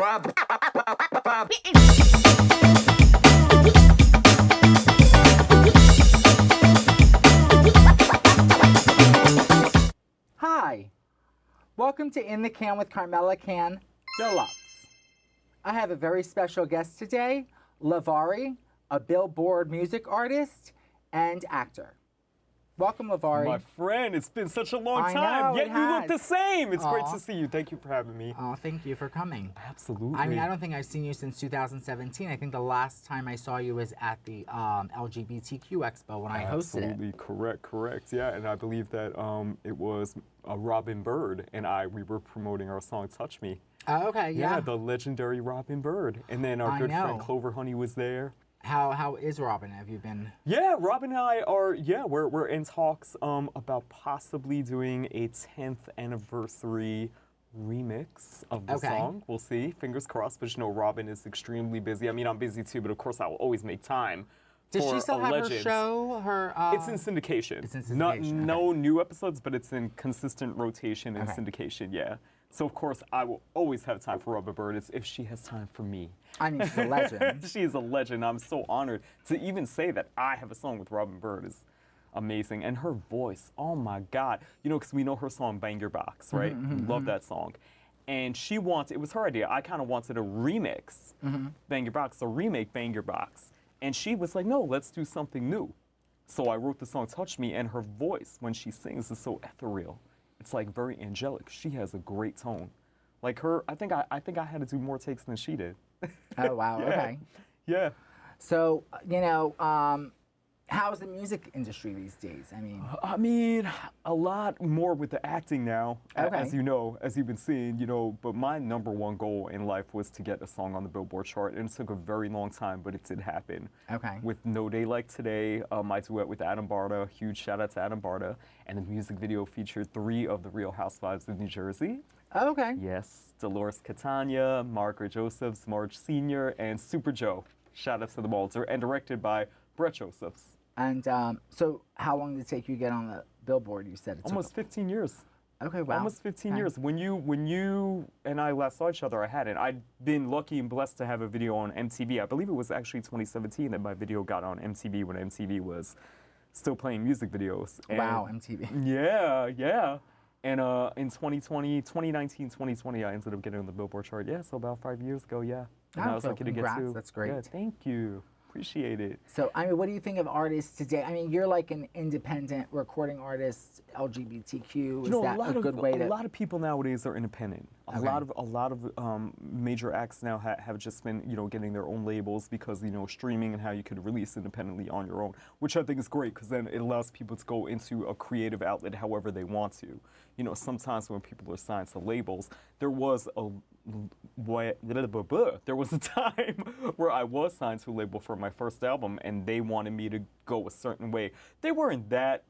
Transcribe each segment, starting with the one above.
Hi, welcome to In the Can with Carmella Cann, Deluxe. I have a very special guest today, Lovari, a Billboard music artist and actor. Welcome, Lovari. My friend, it's been such a long I time. know, Yet it you look has. the same. It's great Aw. to see you. Thank you for having me. Oh, thank you for coming. Absolutely. I mean, I don't think I've seen you since 2017. I think the last time I saw you was at the LGBTQ Expo when I hosted it. Absolutely correct. Yeah, and I believe that it was Robin Bird and we were promoting our song "Touch Me." Oh, okay, yeah. Yeah, the legendary Robin Bird, and then our good friend Clover Honey was there. How is Robin? Have you been? Yeah, Robin and I are, we're in talks about possibly doing a 10th anniversary remix of the song. We'll see, fingers crossed, but you know, Robin is extremely busy. I mean, I'm busy too, but of course I will always make time. Does she still have her show? It's in syndication. It's in syndication. No new episodes, but it's in consistent rotation and syndication, yeah. So of course I will always have time for Robin Bird. It's if she has time for me. I mean, she's a legend. She is a legend. I'm so honored to even say that I have a song with Robin Bird is amazing. And her voice, oh my God. You know, because we know her song Bang Your Box, right? Love that song. And she it was her idea. I kind of wanted a remix, Bang Your Box, a remake Bang Your Box. And she was like, no, let's do something new. So I wrote the song Touch Me, and her voice when she sings is so ethereal. It's like very angelic. She has a great tone. Like her, I think I had to do more takes than she did. Oh, wow, Yeah. okay. Yeah. So, you know, how's the music industry these days? I mean, a lot more with the acting now, Okay. as you know, as you've been seeing, you know, but my #1 goal in life was to get a song on the Billboard chart, and it took a very long time, but it did happen. Okay. With No Day Like Today, my duet with Adam Barta, huge shout out to Adam Barta, and the music video featured 3 of the Real Housewives of New Jersey. Okay. Yes, Dolores Catania, Margaret Josephs, Marge Sr., and Super Joe. Shout out to them all, and directed by Brett Josephs. And so how long did it take you to get on the Billboard, you said? Almost 15 years. Okay, wow. Almost 15 years. When you and I last saw each other, I hadn't. I'd been lucky and blessed to have a video on MTV. I believe it was actually 2017 that my video got on MTV when MTV was still playing music videos. And wow, MTV. Yeah. And in 2019, 2020, I ended up getting on the Billboard chart. Yeah, so about 5 years ago, yeah. And I was lucky to get to. That's great. Yeah, thank you. Appreciate it. So, I mean, what do you think of artists today? I mean, you're like an independent recording artist, LGBTQ. Is that a good way to? A lot of people nowadays are independent. A lot of major acts now have just been, you know, getting their own labels because, you know, streaming and how you could release independently on your own, which I think is great because then it allows people to go into a creative outlet however they want to. You know, sometimes when people are signed to labels, there was a time where I was signed to a label for my first album and they wanted me to go a certain way. They weren't that,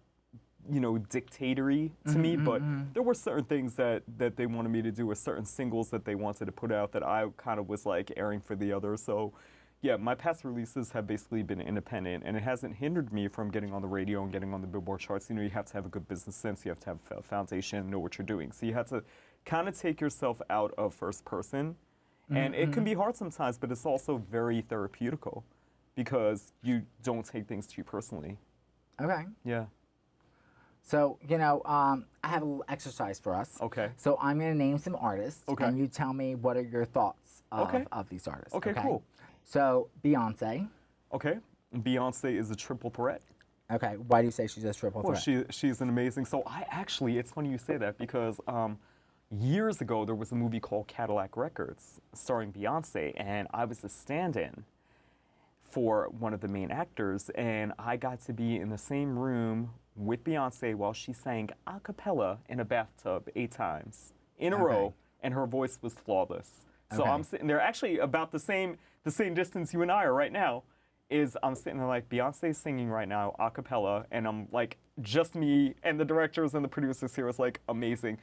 you know, dictatory to me, but there were certain things that they wanted me to do, with certain singles that they wanted to put out that I kind of was like airing for the other. So yeah, my past releases have basically been independent, and it hasn't hindered me from getting on the radio and getting on the Billboard charts. You know, you have to have a good business sense, you have to have a foundation, know what you're doing. So you have to kind of take yourself out of first person. And it can be hard sometimes, but it's also very therapeutical because you don't take things too personally. Okay. Yeah. So, you know, I have a little exercise for us. Okay. So I'm going to name some artists, and you tell me what are your thoughts of these artists. Okay, cool. So, Beyonce. Okay. Beyonce is a triple threat. Okay. Why do you say she's a triple threat? Well, she's an amazing. So it's funny you say that because years ago there was a movie called Cadillac Records starring Beyonce, and I was a stand-in for one of the main actors, and I got to be in the same room with Beyonce while she sang a cappella in a bathtub 8 times in a row, and her voice was flawless. So I'm sitting there actually about the same distance you and I are right now. I'm sitting there like Beyonce's singing right now a cappella, and I'm like just me, and the directors and the producers here is like amazing.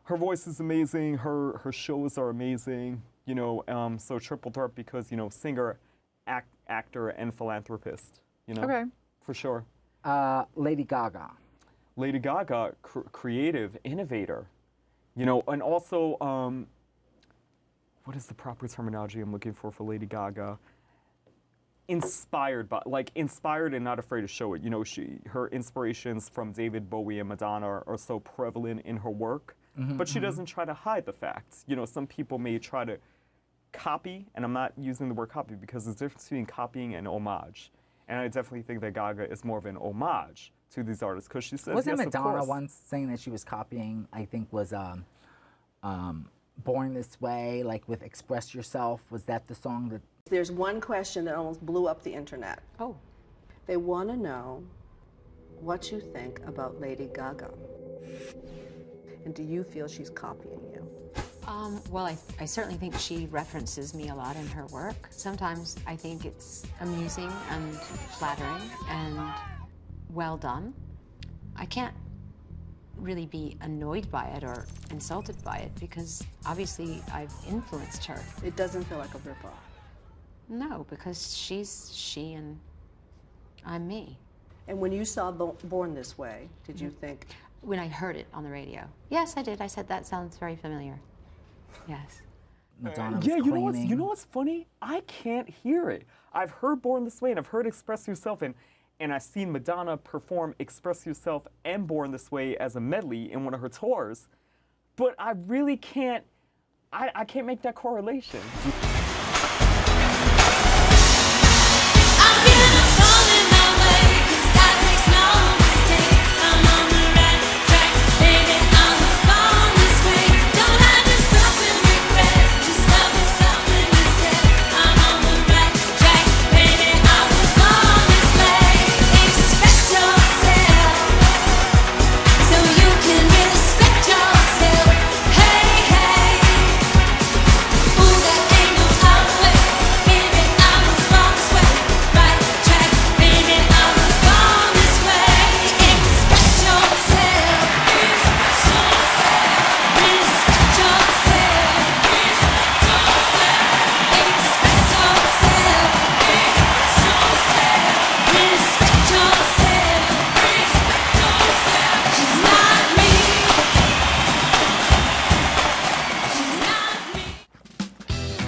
Her voice is amazing. Her shows are amazing. You know, so triple threat because, you know, singer, actor, and philanthropist. You know, for sure. Lady Gaga. Lady Gaga, creative, innovator. You know, and also what is the proper terminology I'm looking for Lady Gaga? Inspired by, like inspired and not afraid to show it. You know, her inspirations from David Bowie and Madonna are so prevalent in her work, but she doesn't try to hide the facts. You know, some people may try to copy, and I'm not using the word copy because there's a difference between copying and homage. And I definitely think that Gaga is more of an homage to these artists because she says, Wasn't yes, Madonna of course. once saying that she was copying, I think was Born This Way, like with Express Yourself? Was that the song that... There's one question that almost blew up the internet. Oh. They want to know what you think about Lady Gaga. And do you feel she's copying you? Well, I certainly think she references me a lot in her work. Sometimes I think it's amusing and flattering and well done. I can't really be annoyed by it or insulted by it because obviously I've influenced her. It doesn't feel like a ripoff. No, because she's she and I'm me. And when you saw Born This Way, did you think... When I heard it on the radio. Yes, I did. I said, that sounds very familiar. Yes. Madonna was Yeah, claiming... you know what's funny? I can't hear it. I've heard Born This Way and I've heard Express Yourself and I've seen Madonna perform Express Yourself and Born This Way as a medley in one of her tours, but I really can't, I can't make that correlation.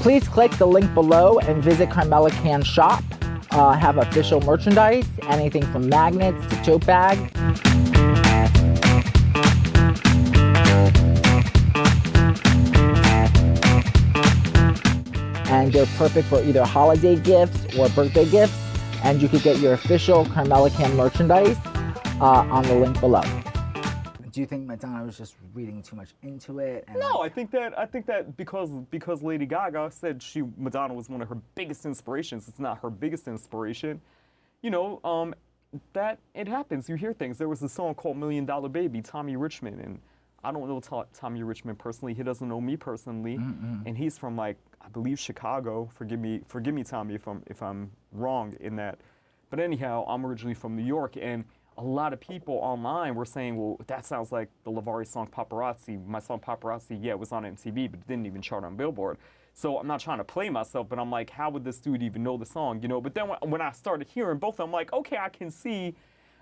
Please click the link below and visit Carmella Cann shop. Have official merchandise, anything from magnets to tote bags. And they're perfect for either holiday gifts or birthday gifts. And you could get your official Carmella Cann merchandise on the link below. Do you think Madonna was just reading too much into it? And No, I think that because Lady Gaga said Madonna was one of her biggest inspirations, it's not her biggest inspiration. You know, that it happens. You hear things. There was a song called $1 Million Baby, Tommy Richmond, and I don't know Tommy Richmond personally. He doesn't know me personally, and he's from like I believe Chicago. Forgive me, Tommy, if I'm wrong in that. But anyhow, I'm originally from New York, and a lot of people online were saying, well, that sounds like the Lovari song Paparazzi. My song Paparazzi, yeah, it was on MTV, but it didn't even chart on Billboard. So I'm not trying to play myself, but I'm like, how would this dude even know the song, you know? But then when I started hearing both, I'm like, okay, I can see.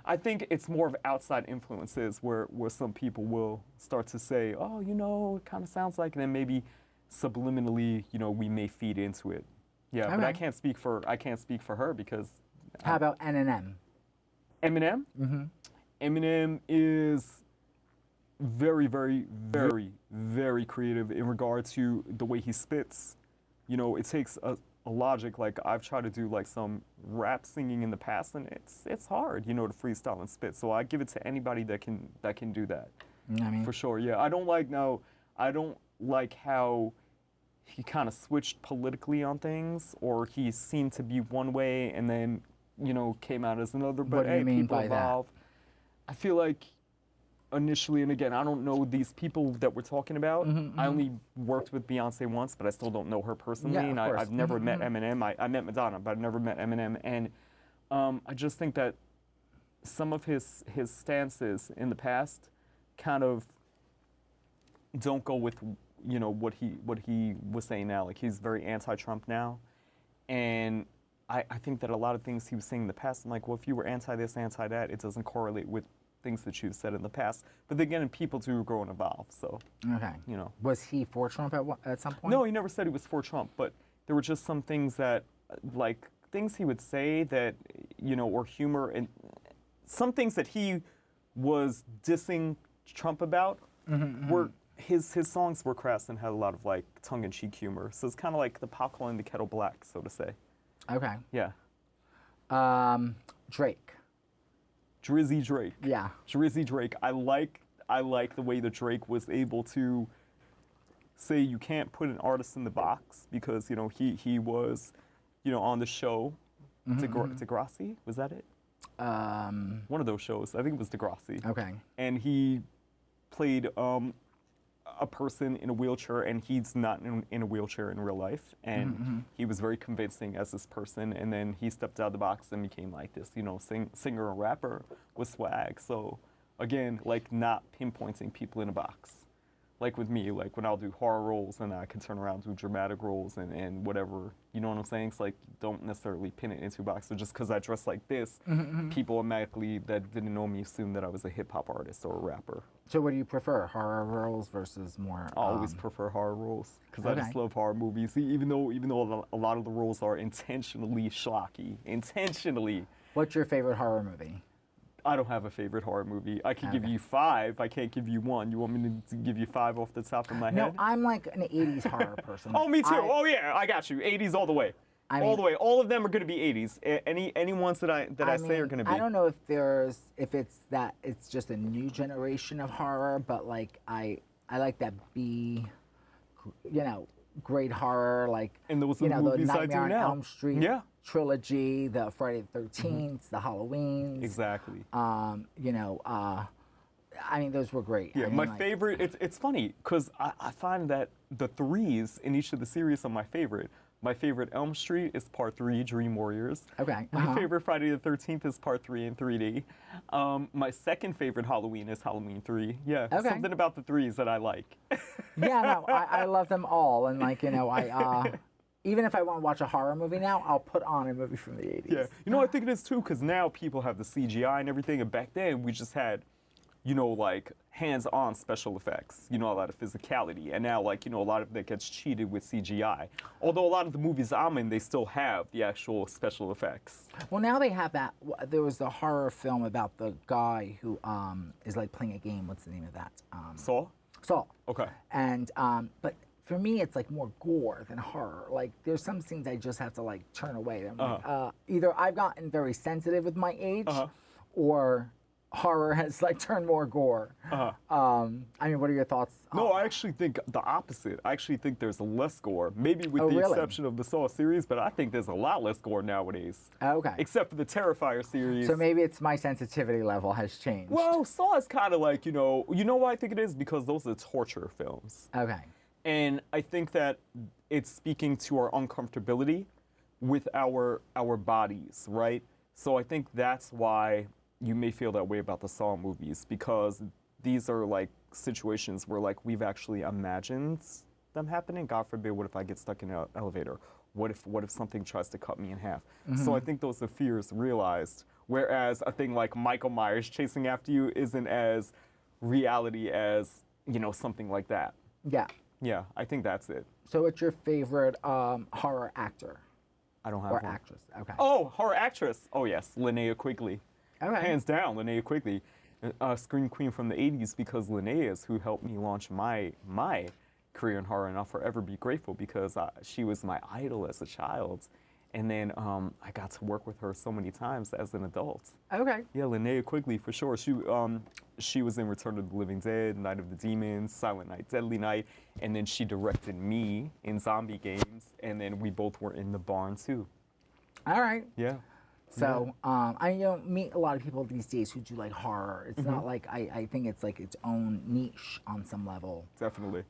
I think it's more of outside influences where some people will start to say, oh, you know, it kind of sounds like, and then maybe subliminally, you know, we may feed into it. Yeah, Okay. but I can't speak for her because. how about Eminem? Eminem? Eminem is very, very, very, very creative in regard to the way he spits. You know, it takes a logic. Like I've tried to do like some rap singing in the past, and it's hard, you know, to freestyle and spit. So I give it to anybody that can do that. I mean, For sure, yeah. I don't like how he kind of switched politically on things, or he seemed to be one way and then, you know, came out as another. But What do you hey, mean people by that? evolve. I feel like initially, and again, I don't know these people that we're talking about. I only worked with Beyonce once, but I still don't know her personally. Yeah, of And course. I've never met Eminem. I met Madonna, but I've never met Eminem. And I just think that some of his stances in the past kind of don't go with, you know, what he was saying now. Like he's very anti-Trump now, and I think that a lot of things he was saying in the past, I'm like, well, if you were anti this, anti that, it doesn't correlate with things that you've said in the past. But then again, people do grow and evolve. So, Okay. you know. Was he for Trump at some point? No, he never said he was for Trump, but there were just some things that, like, things he would say that, you know, or humor, and some things that he was dissing Trump about were, his songs were crass and had a lot of, like, tongue-in-cheek humor. So it's kind of like the pot calling the kettle black, so to say. Okay. Yeah. Drake. Drizzy Drake. Yeah. Drizzy Drake. I like the way that Drake was able to say you can't put an artist in the box because, you know, he was, you know, on the show, Degrassi, was that it? One of those shows. I think it was Degrassi. Okay. And he played a person in a wheelchair, and he's not in a wheelchair in real life. And he was very convincing as this person. And then he stepped out of the box and became like this, you know, singer and rapper with swag. So again, like, not pinpointing people in a box. Like with me, like when I'll do horror roles and I can turn around and do dramatic roles and whatever, you know what I'm saying? It's like, don't necessarily pin it into a box. So just because I dress like this, people automatically that didn't know me assumed that I was a hip hop artist or a rapper. So what do you prefer, horror roles versus more? I always prefer horror roles because I Okay. just love horror movies. Even though a lot of the roles are intentionally schlocky, intentionally. What's your favorite horror movie? I don't have a favorite horror movie. I can give Okay. you 5. I can't give you 1. You want me to give you 5 off the top of my No, head? I'm like an 80s horror person. Oh, me too. I- Oh, yeah, I got you. 80s all the way. I All mean- the way. All of them are going to be 80s. Any ones that I say are mean, going to be. I don't know if it's just a new generation of horror, but like I like that great horror, like And those you are the know, the movies I do Nightmare on now. Elm Street Yeah. trilogy, the Friday the 13th, the Halloweens. Exactly. You know, I mean, those were great. Yeah, I mean, my like, favorite, it's funny, because I find that the 3s in each of the series are my favorite. My favorite Elm Street is Part 3, Dream Warriors. Okay, My favorite Friday the 13th is Part 3 in 3D. My second favorite Halloween is Halloween 3. Yeah, Okay. something about the 3s that I like. Yeah, no, I love them all, and like, you know, even if I want to watch a horror movie now, I'll put on a movie from the 80s. Yeah, you know, I think it is too, because now people have the CGI and everything, and back then we just had, you know, like hands-on special effects, you know, a lot of physicality, and now, like, you know, a lot of that gets cheated with CGI. Although a lot of the movies I'm in, they still have the actual special effects. Well, now they have that. There was a horror film about the guy who is like playing a game. What's the name of that? Saw? Saw. Okay. And but for me, it's like more gore than horror. Like there's some things I just have to like turn away. I'm like, either I've gotten very sensitive with my age, or horror has like turned more gore. I mean, what are your thoughts? No, I actually think the opposite. I actually think there's less gore, maybe with Oh, the really? exception of the Saw series, but I think there's a lot less gore nowadays. Okay. Except for the Terrifier series. So maybe it's my sensitivity level has changed. Well, Saw is kind of like, you know why I think it is? Because those are torture films. Okay. And I think that it's speaking to our uncomfortability with our bodies, right? So I think that's why you may feel that way about the Saw movies, because these are like situations where like we've actually imagined them happening. God forbid, what if I get stuck in an elevator? What if something tries to cut me in half? So I think those are fears realized. Whereas a thing like Michael Myers chasing after you isn't as reality as, you know, something like that. Yeah. Yeah, I think that's it. So what's your favorite horror actor I don't have or one. actress? Okay. Oh, horror actress. Oh yes, Linnea Quigley. Okay. Hands down, Linnea Quigley, scream queen from the '80s, because Linnea is who helped me launch my career in horror, and I'll forever be grateful because she was my idol as a child, and then I got to work with her so many times as an adult. Okay. Yeah, Linnea Quigley for sure. She was in Return of the Living Dead, Night of the Demons, Silent Night, Deadly Night, and then she directed me in Zombie Games, and then we both were in The Barn too. All right. Yeah. So I meet a lot of people these days who do like horror. It's not like I think it's like its own niche on some level. Definitely.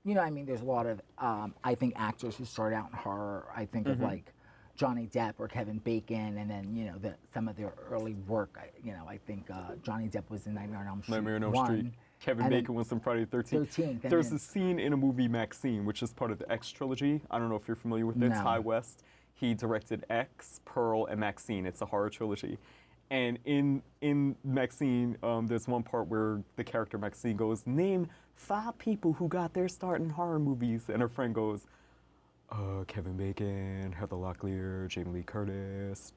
You know, I mean, there's a lot of I think actors who start out in horror. I think of like Johnny Depp or Kevin Bacon, and then you know some of their early work. I think Johnny Depp was in Nightmare on Elm Street. Nightmare on Elm 1, Street. Kevin and Bacon then was in Friday the 13th. 13th, and There's then- a scene in a movie, Maxine, which is part of the X trilogy. I don't know if you're familiar with it. No. Ty West. He directed X, Pearl, and Maxine. It's a horror trilogy. And in Maxine, there's one part where the character Maxine goes, "Name 5 people who got their start in horror movies," and her friend goes, Kevin Bacon, Heather Locklear, Jamie Lee Curtis.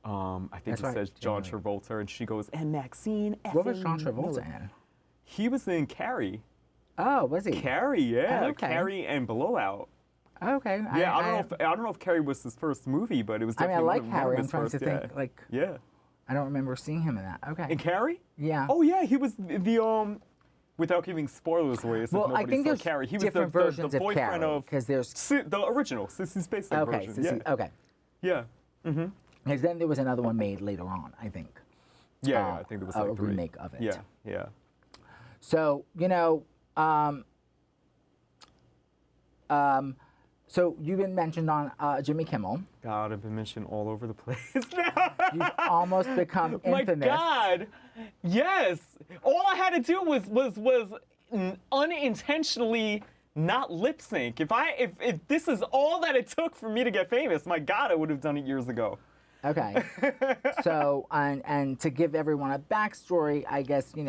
I think That's he right, says John Jamie Lee. Travolta, and she goes, "And Maxine." What was effing John Travolta Miller." in? He was in Carrie. Oh, was he? Carrie, yeah, Oh, okay. Carrie and Blowout. Okay. Yeah, I don't know if Carrie was his first movie, but it was I mean, I definitely like one of Harry. I'm his trying first, to think. Like, yeah. I don't remember seeing him in that. Okay. In Carrie? Yeah. Oh yeah, he was the without giving spoilers away, as if Well, I nobody think saw there's Carrie. He was different the versions of boyfriend Carrie, of 'cause there's- the original Sissy Spacek Okay. version. So Yeah. okay. Yeah. Because then there was another one made later on, I think. Yeah, I think there was like a 3. remake of it. Yeah, yeah. So so you've been mentioned on Jimmy Kimmel. God, I've been mentioned all over the place now. You've almost become infamous. My God, yes. All I had to do was unintentionally not lip sync. If this is all that it took for me to get famous, my God, I would have done it years ago. Okay. So and to give everyone a backstory, I guess do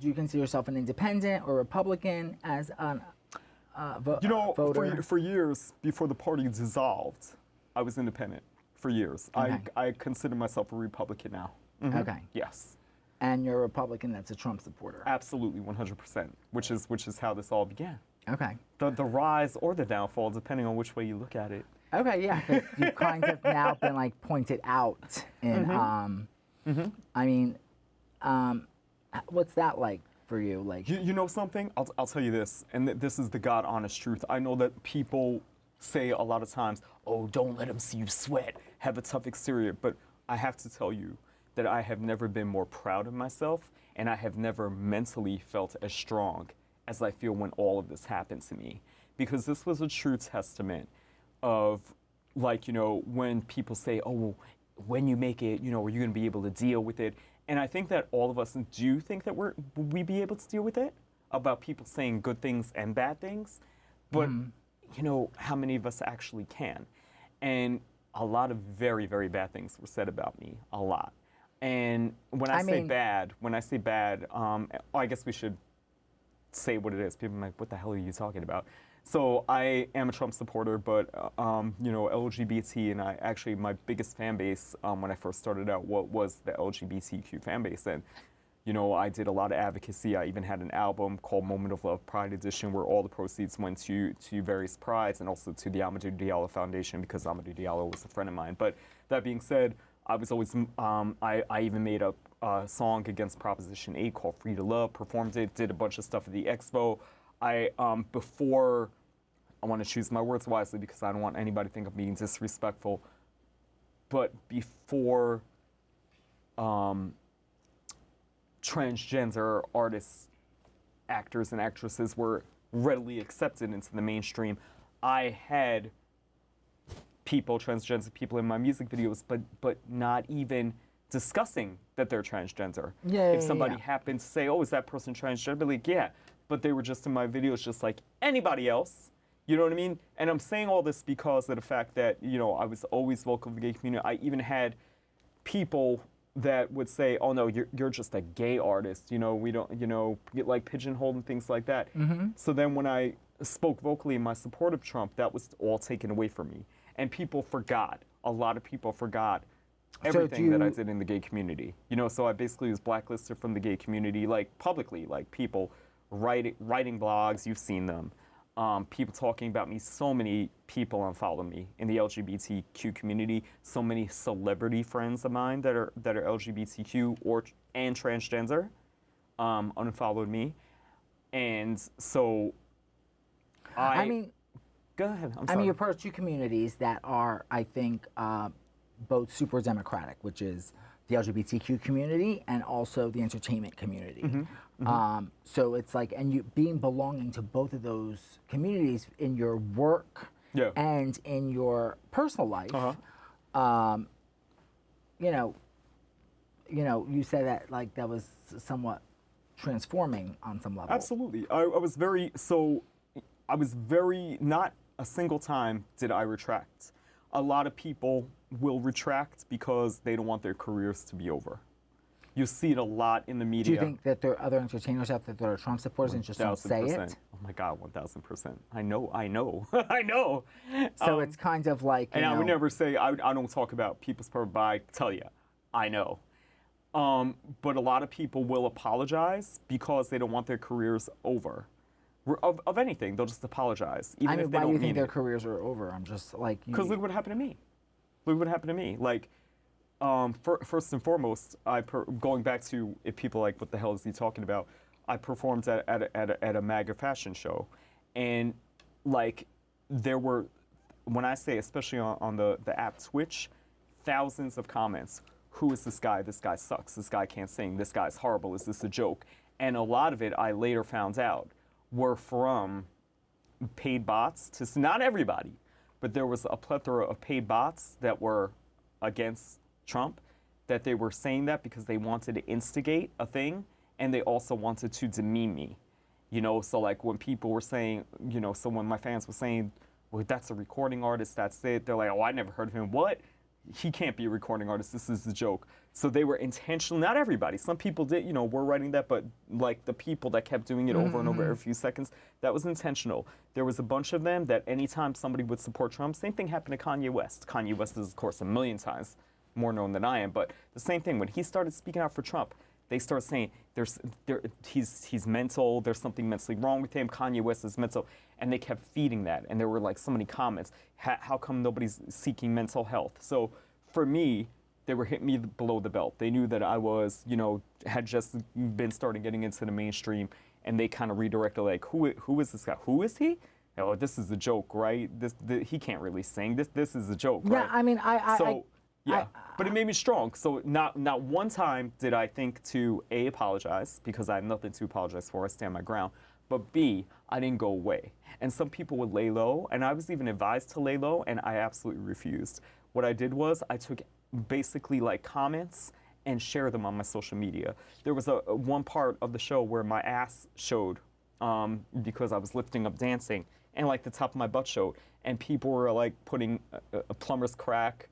you consider yourself an independent or Republican as an voter? For years before the party dissolved, I was independent. For years, Okay. I consider myself a Republican now. Okay. Yes, And you're a Republican that's a Trump supporter. absolutely, 100%. Which is how this all began. Okay. The rise or the downfall, depending on which way you look at it. Okay, yeah, 'cause you've kind of now been like pointed out in I mean, what's that like for you? Like You know something? I'll tell you this, and this is the God honest truth. I know that people say a lot of times, "Oh, don't let them see you sweat. Have a tough exterior." But I have to tell you that I have never been more proud of myself, and I have never mentally felt as strong as I feel when all of this happened to me. Because this was a true testament of, like, when people say, "Oh, well, when you make it, are you going to be able to deal with it?" And I think that all of us do think that will we be able to deal with it, about people saying good things and bad things. But, how many of us actually can? And a lot of very, very bad things were said about me, a lot. And when I say bad, I guess we should say what it is. People are like, "What the hell are you talking about?" So I am a Trump supporter, but LGBT, and my biggest fan base when I first started out was the LGBTQ fan base, and I did a lot of advocacy. I even had an album called Moment of Love Pride Edition, where all the proceeds went to various prides and also to the Amadou Diallo Foundation, because Amadou Diallo was a friend of mine. But that being said, I was always I even made a song against Proposition 8 called Free to Love, performed it, did a bunch of stuff at the expo. Before, I want to choose my words wisely because I don't want anybody to think I'm being disrespectful, but before transgender artists, actors, and actresses were readily accepted into the mainstream, I had transgender people in my music videos, but not even discussing that they're transgender. If somebody happened to say, "Oh, is that person transgender?" I'd be like, "Yeah," but they were just in my videos just like anybody else. You know what I mean? And I'm saying all this because of the fact that, I was always vocal in the gay community. I even had people that would say, "Oh no, you're just a gay artist. We don't, get like pigeonholed and things like that." So then when I spoke vocally in my support of Trump, that was all taken away from me. And people forgot. A lot of people forgot everything that I did in the gay community. So I basically was blacklisted from the gay community, like publicly, like people writing blogs, you've seen them. People talking about me. So many people unfollowed me in the LGBTQ community. So many celebrity friends of mine that are LGBTQ and transgender unfollowed me, and so I mean, go ahead. I'm sorry. you're part of two communities that are, I think, both super democratic, which is the LGBTQ community and also the entertainment community. So it's like, and you belonging to both of those communities in your work and in your personal life. You said that like that was somewhat transforming on some level. Absolutely. I was very, not a single time did I retract. a lot of people will retract because they don't want their careers to be over. You see it a lot in the media. Do you think that there are other entertainers out there that are Trump supporters and just don't say it? Oh my God, 1,000%. I know, I know. So it's kind of like, and I would never say, I don't talk about people's power, but I tell you, I know. But a lot of people will apologize because they don't want their careers over. Of anything, they'll just apologize, even if they why don't do you mean think their it. careers are over? I'm just like... Because look what happened to me. Look what happened to me. Like, first and foremost, going back to if people like, what the hell is he talking about? I performed at a MAGA fashion show, and like there were, when I say especially on the app Twitch, thousands of comments. Who is this guy? This guy sucks. This guy can't sing. This guy's horrible. Is this a joke? And a lot of it, I later found out, were from paid bots. Not everybody, but there was a plethora of paid bots that were against Trump, that they were saying that because they wanted to instigate a thing, and they also wanted to demean me. You know, so like when people were saying, you know, so when my fans were saying, well, that's a recording artist, that's it, they're like, oh, I never heard of him. What? He can't be a recording artist, this is a joke. So they were intentional, not everybody. Some people did, you know, were writing that, but like the people that kept doing it over and over every few seconds, that was intentional. There was a bunch of them that anytime somebody would support Trump, same thing happened to Kanye West. Kanye West is, of course, a million times more known than I am, but the same thing, when he started speaking out for Trump, they started saying he's mental, there's something mentally wrong with him, Kanye West is mental, and they kept feeding that, and there were like so many comments, how come nobody's seeking mental health? So for me, they were hitting me below the belt. They knew that I was, you know, had just been starting getting into the mainstream, and they kind of redirected like, who is this guy? Who is he? Oh, this is a joke, right? He can't really sing. This is a joke, right? Yeah, I mean, but it made me strong. So not one time did I think to A, apologize, because I have nothing to apologize for. I stand my ground. But B, I didn't go away. And some people would lay low, and I was even advised to lay low, and I absolutely refused. What I did was I took basically like comments and shared them on my social media. There was one part of the show where my ass showed because I was lifting up dancing, and like the top of my butt showed, and people were like putting a plumber's crack,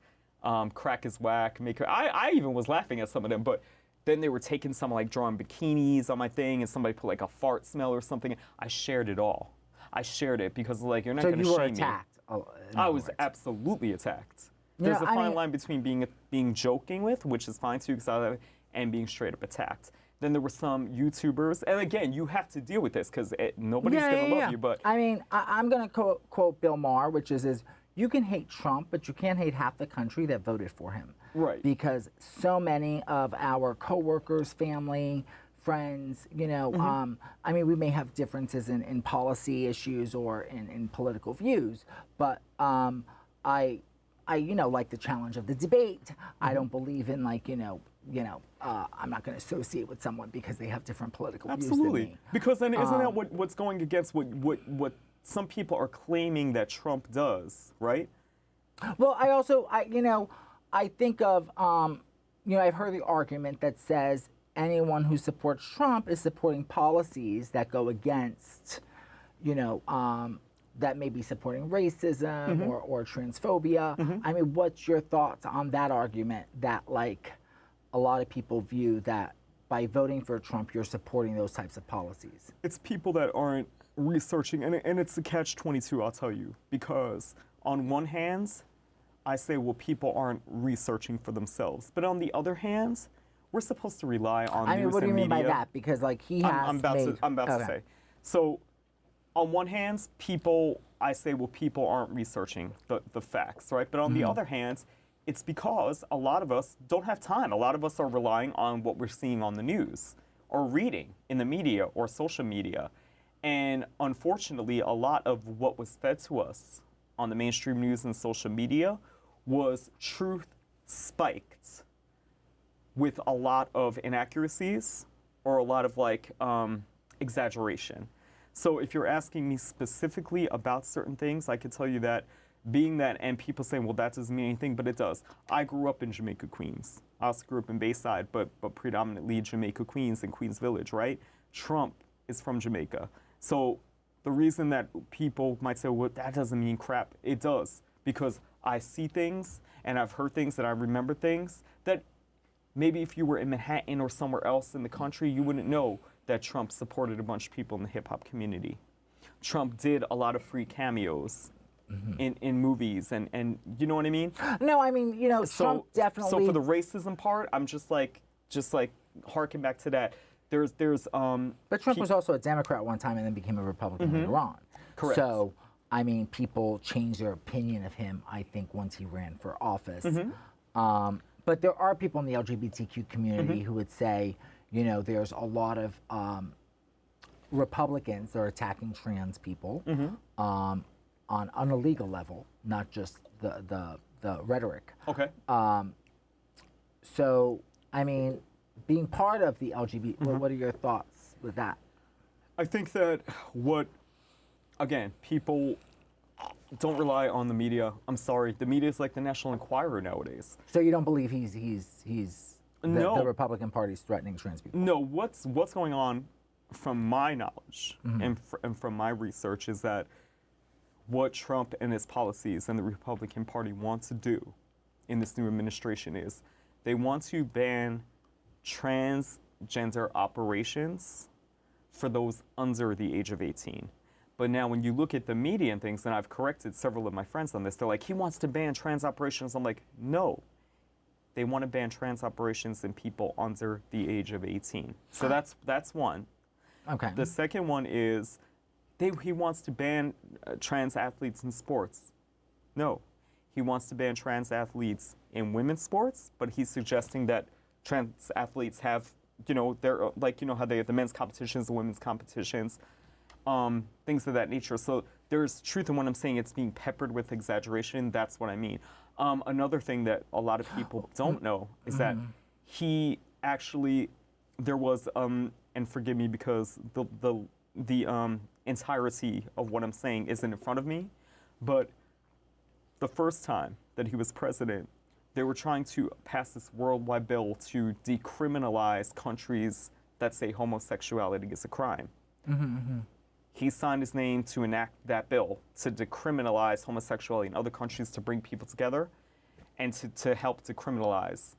crack is whack, I even was laughing at some of them, but then they were taking some like drawing bikinis on my thing, and somebody put like a fart smell or something. I shared it all. I shared it because like, you're not going to shame me. So you were attacked. I was absolutely attacked. There's a fine line between being joking with, which is fine too, and being straight up attacked. Then there were some YouTubers, and again, you have to deal with this because nobody's going to love you. But I mean, I'm going to quote Bill Maher, which is you can hate Trump, but you can't hate half the country that voted for him. Right. Because so many of our coworkers, family, friends, you know, I mean, we may have differences in policy issues or in political views, but I you know, like the challenge of the debate. I don't believe in like, I'm not going to associate with someone because they have different political views than me. Because then isn't that what's going against what some people are claiming that Trump does, right? Well, I think of, I've heard the argument that says anyone who supports Trump is supporting policies that go against, that may be supporting racism or transphobia. I mean, what's your thoughts on that argument that, like, a lot of people view that by voting for Trump, you're supporting those types of policies? It's people that aren't researching, and it's a catch-22, I'll tell you, because on one hand, I say, well, people aren't researching for themselves. But on the other hand, we're supposed to rely on news and media. I mean, what do you mean by that? Because, like, I'm about to say. So, on one hand, people aren't researching the facts, right? But on the other hand, it's because a lot of us don't have time. A lot of us are relying on what we're seeing on the news or reading in the media or social media. And unfortunately, a lot of what was fed to us on the mainstream news and social media was truth spiked with a lot of inaccuracies or a lot of like exaggeration. So if you're asking me specifically about certain things, I could tell you that being that, and people saying, well, that doesn't mean anything, but it does. I grew up in Jamaica, Queens. I also grew up in Bayside, but predominantly Jamaica, Queens, and Queens Village, right? Trump is from Jamaica. So the reason that people might say, well, that doesn't mean crap, it does. because I see things and I've heard things and I remember things that maybe if you were in Manhattan or somewhere else in the country, you wouldn't know that Trump supported a bunch of people in the hip hop community. Trump did a lot of free cameos in movies, and you know what I mean? No, I mean, you know, Trump definitely. So for the racism part, I'm just like harken back to that. There's But Trump was also a Democrat one time and then became a Republican later on. Correct. So, I mean, people changed their opinion of him, I think, once he ran for office. But there are people in the LGBTQ community who would say, you know, there's a lot of Republicans that are attacking trans people on a legal level, not just the rhetoric. okay. So, I mean, being part of the LGBT, what are your thoughts with that? I think that again, people don't rely on the media. I'm sorry, the media is like the National Enquirer nowadays. So you don't believe No. the Republican Party's threatening trans people? No, what's going on, from my knowledge and from my research, is that what Trump and his policies and the Republican Party want to do in this new administration is they want to ban transgender operations for those under the age of 18. But now when you look at the media and things, and I've corrected several of my friends on this, they're like, he wants to ban trans operations. I'm like, no. They want to ban trans operations in people under the age of 18. So that's one. Okay. The second one is he wants to ban trans athletes in sports. No. He wants to ban trans athletes in women's sports, but he's suggesting that trans athletes have, you know, they're like, you know, how they have the men's competitions, the women's competitions, things of that nature. So there's truth in what I'm saying. It's being peppered with exaggeration. That's what I mean. Another thing that a lot of people don't know is that he actually, there was, and forgive me because the entirety of what I'm saying isn't in front of me, but the first time that he was president, they were trying to pass this worldwide bill to decriminalize countries that say homosexuality is a crime. He signed his name to enact that bill to decriminalize homosexuality in other countries, to bring people together and to help decriminalize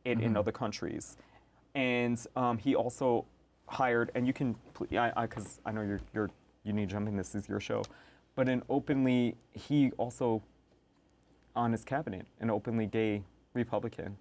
it in other countries. And he also hired, and you can, because I know you need to jump in, this is your show, but he also, on his cabinet, an openly gay Republican.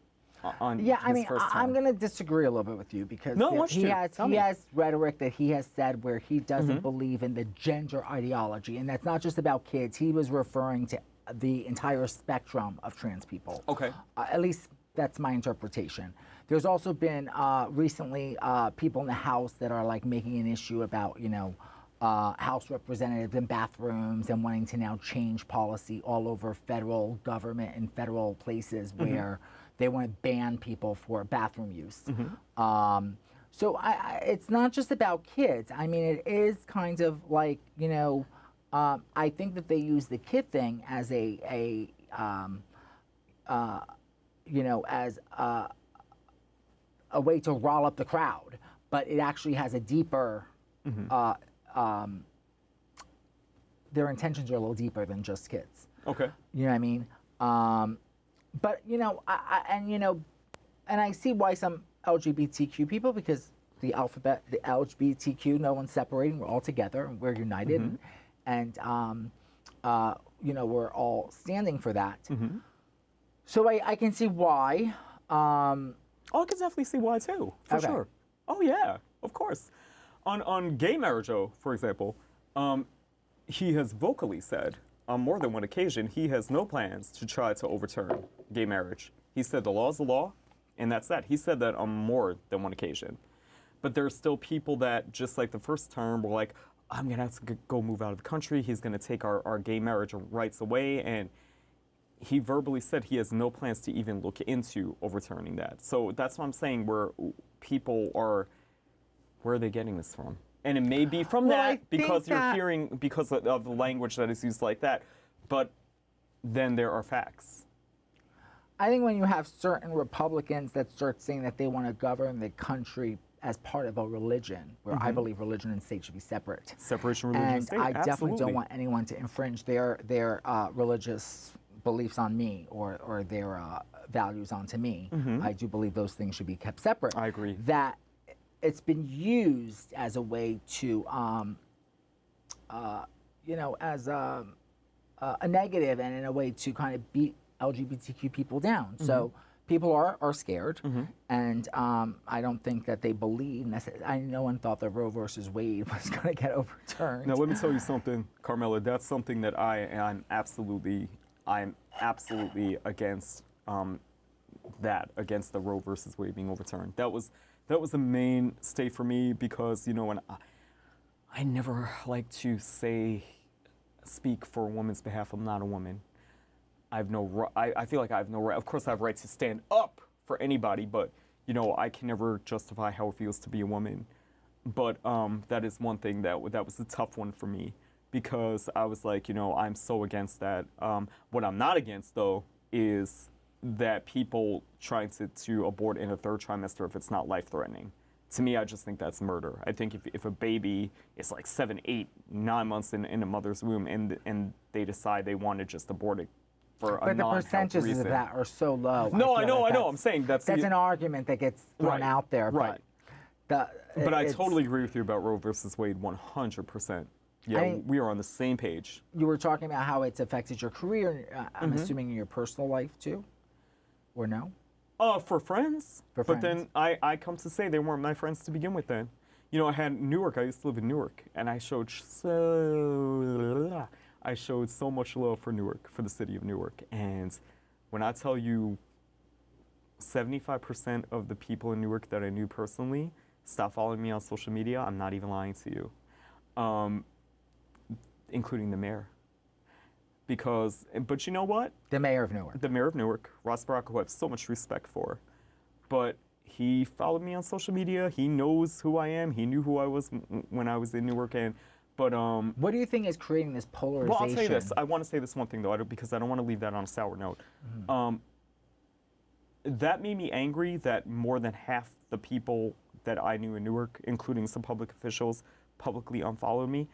On Yeah, I his mean, first I'm term. going to disagree a little bit with you because No, why don't he you? has Tell me. rhetoric that he has said where he doesn't believe in the gender ideology, and that's not just about kids. He was referring to the entire spectrum of trans people. Okay. At least that's my interpretation. There's also been recently people in the House that are like making an issue about, you know, House representatives in bathrooms and wanting to now change policy all over federal government and federal places where they want to ban people for bathroom use. So it's not just about kids. I mean, it is kind of like, you know, I think that they use the kid thing as you know, as a way to rile up the crowd, but it actually has a deeper, their intentions are a little deeper than just kids. Okay. You know what I mean? But you know, and I see why some LGBTQ people, because the alphabet, the LGBTQ, no one's separating. We're all together and we're united, and you know, we're all standing for that. So I can see why. Oh, I can definitely see why too, for sure. Oh yeah, of course. On gay marriage, for example, he has vocally said on more than one occasion he has no plans to try to overturn gay marriage. He said the law is the law, and that's that. He said that on more than one occasion. But there's still people that, just like the first term, were like, I'm going to have to go move out of the country. He's going to take our gay marriage rights away. And he verbally said he has no plans to even look into overturning that. So that's what I'm saying, where people are, where are they getting this from? And it may be from that because you're hearing, because of the language that is used like that. But then there are facts. I think when you have certain Republicans that start saying that they want to govern the country as part of a religion, where I believe religion and state should be separate. Separation of religion and state, I definitely absolutely. don't want anyone to infringe their religious beliefs on me or their values onto me. I do believe those things should be kept separate. I agree. That it's been used as a way to, as a negative and in a way to kind of beat LGBTQ people down. So people are scared, and I don't think that they believe necessarily. No one thought that Roe versus Wade was going to get overturned. Now let me tell you something, Carmella. That's something that I'm absolutely against. Against the Roe versus Wade being overturned. That was the mainstay for me because when I never like to speak for a woman's behalf. I'm not a woman. I feel like I have no right. Of course, I have right to stand up for anybody, but I can never justify how it feels to be a woman. But that is one thing that was a tough one for me because I was like, I'm so against that. What I'm not against though is that people trying to abort in a third trimester if it's not life-threatening. To me, I just think that's murder. I think if a baby is like 7, 8, 9 months in a mother's womb and they decide they want to just abort it for a non-health reason. But the percentages of that are so low. No, I know. I'm saying that's an argument that gets thrown out there. Right. But I totally agree with you about Roe versus Wade 100%. Yeah, we are on the same page. You were talking about how it's affected your career. I'm assuming in your personal life too, or no? For friends. For but friends. then I come to say they weren't my friends to begin with then. I had Newark. I used to live in Newark, and I showed so much love for Newark, for the city of Newark. And when I tell you 75% of the people in Newark that I knew personally stopped following me on social media, I'm not even lying to you, including the mayor. But you know what? The mayor of Newark. The mayor of Newark, Ross Baraka, who I have so much respect for. But he followed me on social media. He knows who I am. He knew who I was when I was in Newark. What do you think is creating this polarization? Well, I'll tell you this. I want to say this one thing, though, because I don't want to leave that on a sour note. That made me angry that more than half the people that I knew in Newark, including some public officials, publicly unfollowed me.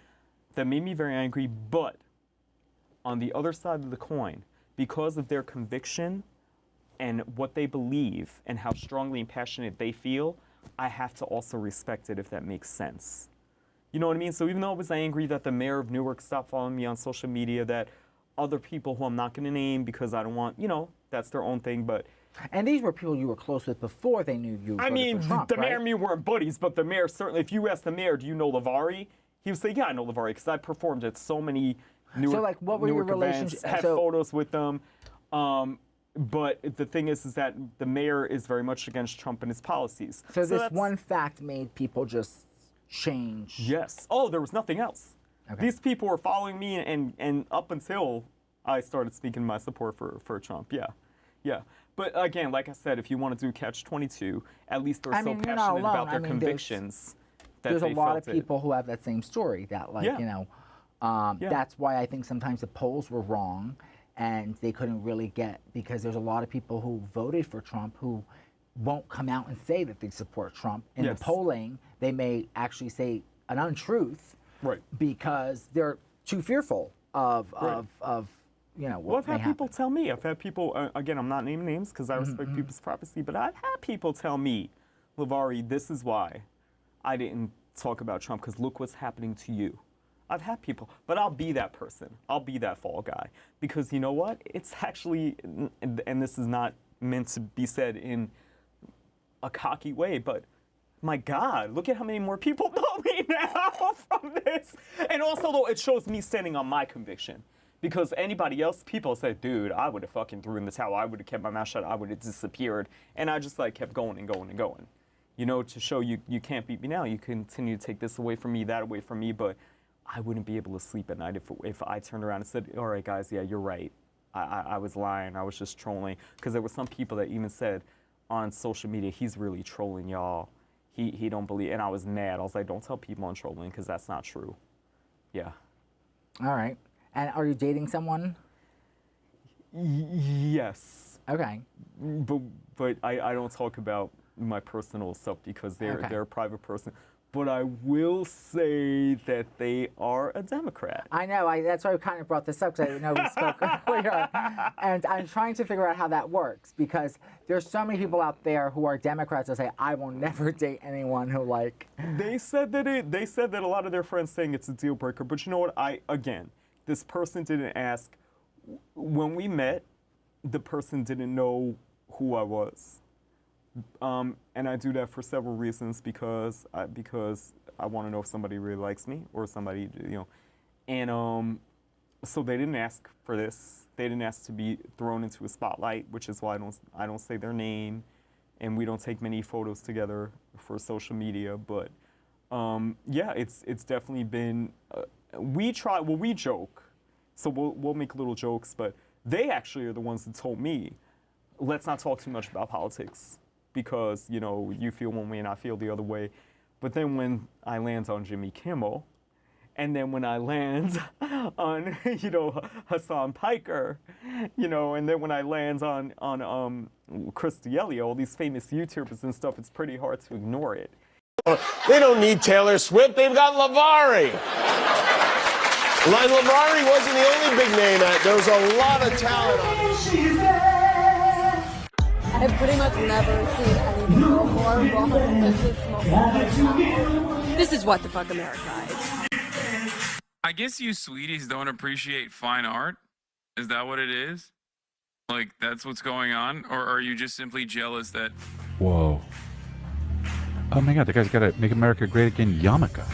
That made me very angry, but on the other side of the coin, because of their conviction and what they believe and how strongly and passionate they feel, I have to also respect it if that makes sense. You know what I mean? So even though I was angry that the mayor of Newark stopped following me on social media, that other people who I'm not going to name because I don't want, that's their own thing, but... And these were people you were close with before they knew you voted for Trump, the right? mayor and me weren't buddies, but the mayor certainly, if you ask the mayor, do you know Lovari? He would say, yeah, I know Lovari, because I performed at so many Newark, what were your Newark events, relationships? have photos with them. But the thing is that the mayor is very much against Trump and his policies. So this one fact made people just change. Yes. Oh, there was nothing else. Okay. These people were following me, and up until I started speaking my support for Trump. Yeah. But again, like I said, if you want to do Catch-22, at least they're so passionate about their convictions. There's a lot of people who have that same story. That that's why I think sometimes the polls were wrong, and they couldn't really get, because there's a lot of people who voted for Trump who won't come out and say that they support Trump. In the polling, they may actually say an untruth, right? Because they're too fearful of what Well, I've had people tell me. I've had people, again, I'm not naming names because I respect people's privacy, but I've had people tell me, Lovari, this is why I didn't talk about Trump, because look what's happening to you. I've had people, but I'll be that person. I'll be that fall guy. Because you know what? It's actually, and this is not meant to be said in a cocky way, but my God, look at how many more people know me now from this. And also, though, it shows me standing on my conviction. Because anybody else, people said, dude, I would have fucking threw in the towel. I would have kept my mouth shut. I would have disappeared. And I just kept going and going and going. To show you can't beat me now. You continue to take this away from me, that away from me, but I wouldn't be able to sleep at night if I turned around and said, all right, guys, yeah, you're right. I was lying. I was just trolling. Because there were some people that even said on social media, he's really trolling y'all. He don't believe, and I was mad. I was like, don't tell people I'm trolling, because that's not true. Yeah. All right. And are you dating someone? Yes. Okay. But I don't talk about my personal stuff because they're a private person. but I will say that they are a Democrat. I know. That's why I kind of brought this up because I know we spoke earlier, and I'm trying to figure out how that works because there's so many people out there who are Democrats that say I will never date anyone who like. They said that a lot of their friends saying it's a deal breaker, but you know what? This person didn't ask. When we met, the person didn't know who I was. And I do that for several reasons because I want to know if somebody really likes me or somebody, and so they didn't ask for this. They didn't ask to be thrown into a spotlight, which is why I don't say their name, and we don't take many photos together for social media. But yeah, it's definitely been. We joke, so we'll make little jokes, but they actually are the ones that told me, let's not talk too much about politics. Because, you feel one way and I feel the other way. But then when I land on Jimmy Kimmel, and then when I land on, Hassan Piker, and then when I land on Chris D'Elia, all these famous YouTubers and stuff, it's pretty hard to ignore it. They don't need Taylor Swift, they've got Lovari. Lovari wasn't the only big name. There was a lot of talent on this. I've pretty much never seen anything go more wrong than this moment. This is what the fuck America is. I guess you sweeties don't appreciate fine art. Is that what it is? Like, that's what's going on? Or are you just simply jealous that... Whoa. Oh my god, the guy's got a Make America Great Again yarmulke.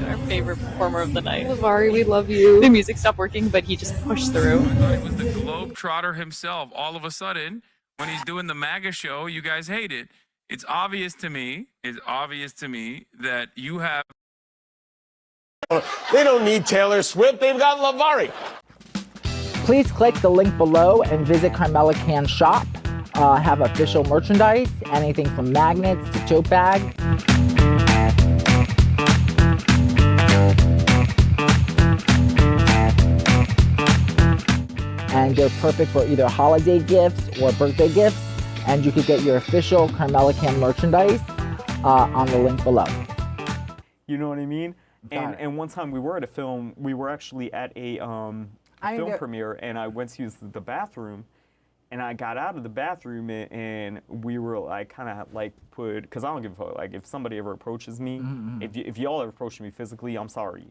Our favorite performer of the night. Lovari, we love you. The music stopped working, but he just pushed through. I thought it was the Globetrotter himself. All of a sudden... when he's doing the MAGA show, you guys hate it. It's obvious to me that you have... They don't need Taylor Swift, they've got Lovari. Please click the link below and visit Carmella Cann's shop. Have official merchandise, anything from magnets to tote bag. And they're perfect for either holiday gifts or birthday gifts. And you could get your official Carmella Cann merchandise on the link below. You know what I mean? And one time we were actually at a film premiere, and I went to use the bathroom, and I got out of the bathroom, and we were like kind of like because I don't give a fuck. Like if somebody ever approaches me, if y'all ever approach me physically, I'm sorry.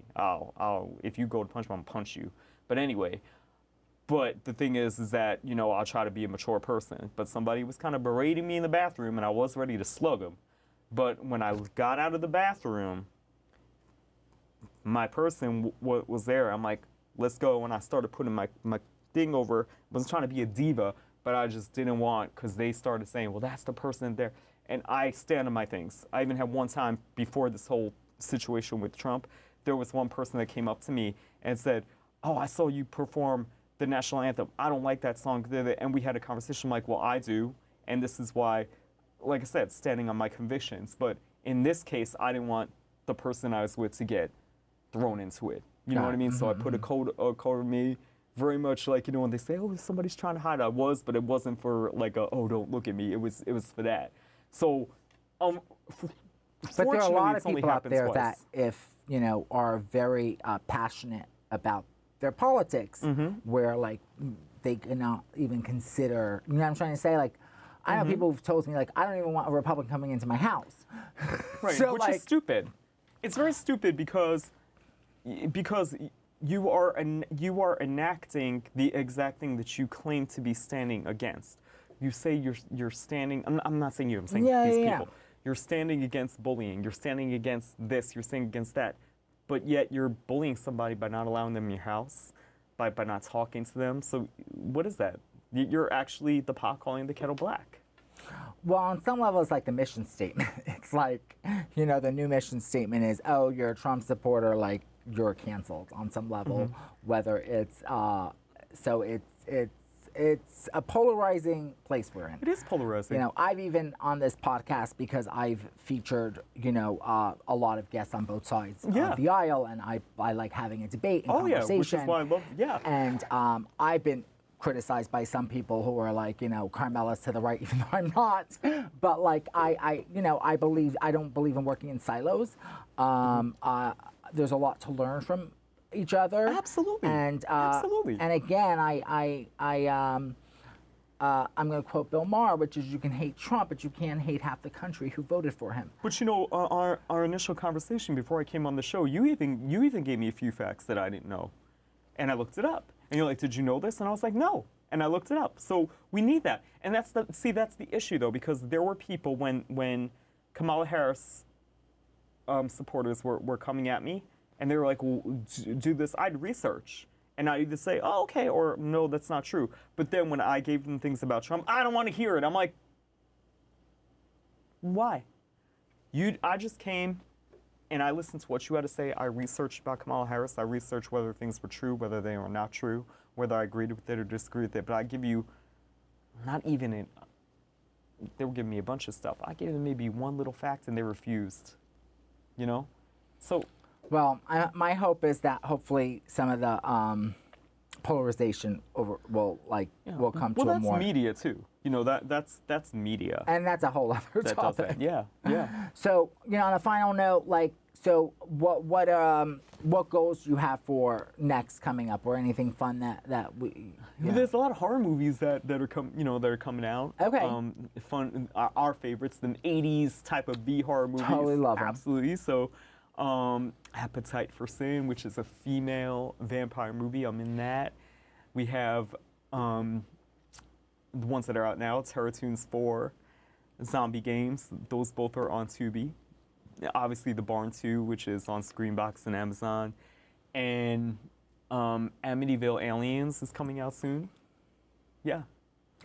If you go to punch me, I'm gonna punch you. But anyway. But the thing is that, I'll try to be a mature person. But somebody was kind of berating me in the bathroom, and I was ready to slug him. But when I got out of the bathroom, my person was there. I'm like, let's go. And I started putting my thing over. I wasn't trying to be a diva, but I just didn't want, because they started saying, well, that's the person there. And I stand on my things. I even had one time before this whole situation with Trump, there was one person that came up to me and said, oh, I saw you perform the national anthem. I don't like that song. And we had a conversation like, well, I do. And this is why, like I said, standing on my convictions. But in this case, I didn't want the person I was with to get thrown into it. You know what I mean? So I put a code on me, very much like, when they say, oh, somebody's trying to hide. I was, but it wasn't for like, oh, don't look at me. It was for that. So, but there are a lot of people out there that are very passionate about their politics, where like they cannot even consider. You know what I'm trying to say? Like, I know people who've told me like, I don't even want a Republican coming into my house. Right, so, which is stupid. It's very stupid because you are enacting the exact thing that you claim to be standing against. You say you're standing. I'm not saying you. I'm saying these people. You're standing against bullying. You're standing against this. You're standing against that. But yet you're bullying somebody by not allowing them in your house, by not talking to them. So what is that? You're actually the pot calling the kettle black. Well, on some level, it's like the mission statement. It's like, the new mission statement is, oh, you're a Trump supporter, like you're canceled on some level. Whether it's, so it's a polarizing place we're in. It is polarizing. I've even on this podcast, because I've featured, a lot of guests on both sides of the aisle, and I like having a debate and conversation. Which is why I love, And I've been criticized by some people who are like, you know, Carmella's to the right, even though I'm not. But like, you know, I don't believe in working in silos. There's a lot to learn from each other. Absolutely. And Absolutely. And again, I'm going to quote Bill Maher, which is, you can hate Trump, but you can't hate half the country who voted for him. But you know, our initial conversation before I came on the show, you even gave me a few facts that I didn't know, and I looked it up. And you're like, did you know this? And I was like, no. And I looked it up. So we need that. And that's the issue though, because there were people when Kamala Harris supporters were coming at me, and they were like, well, do this. I'd research. And I'd either say, oh, okay, or no, that's not true. But then when I gave them things about Trump, I don't want to hear it. I'm like, why? I just came and I listened to what you had to say. I researched about Kamala Harris. I researched whether things were true, whether they were not true, whether I agreed with it or disagreed with it. But I give you not even they were giving me a bunch of stuff. I gave them maybe one little fact and they refused, you know? So. Well, my hope is that hopefully some of the polarization will come to a more. Well, that's media too. You know, that's media. And that's a whole other topic. Yeah. So, you know, on a final note, like, so what goals do you have for next coming up, or anything fun that we? Yeah. There's a lot of horror movies that are coming out. Okay. Fun, our favorites, the '80s type of B horror movies. Totally love them. Absolutely. So. Appetite for Sin, which is a female vampire movie. I'm in that. We have the ones that are out now, Terror Tunes 4, Zombie Games. Those both are on Tubi. Obviously, The Barn 2, which is on Screenbox and Amazon. And Amityville Aliens is coming out soon. Yeah.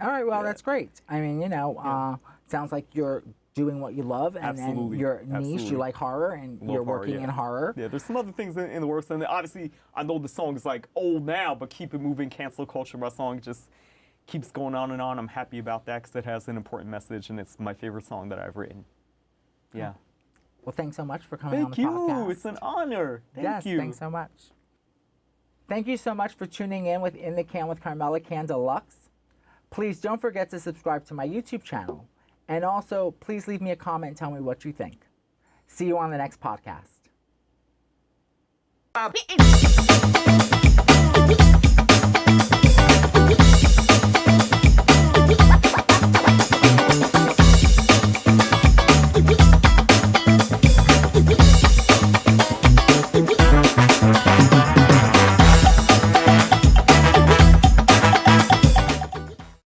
All right, well, that's great. I mean, you know, sounds like you're doing what you love, and then your niche, you like horror, and you're working in horror. Yeah, there's some other things in the works, and obviously, I know the song is like old now, but Keep It Moving, Cancel Culture, my song just keeps going on and on. I'm happy about that because it has an important message, and it's my favorite song that I've written. Yeah. Well, thanks so much for coming on the podcast. Thank you. It's an honor. Thank you. Yes, thanks so much. Thank you so much for tuning in with In the Can with Carmella Cann Deluxe. Please don't forget to subscribe to my YouTube channel. And also, please leave me a comment and tell me what you think. See you on the next podcast.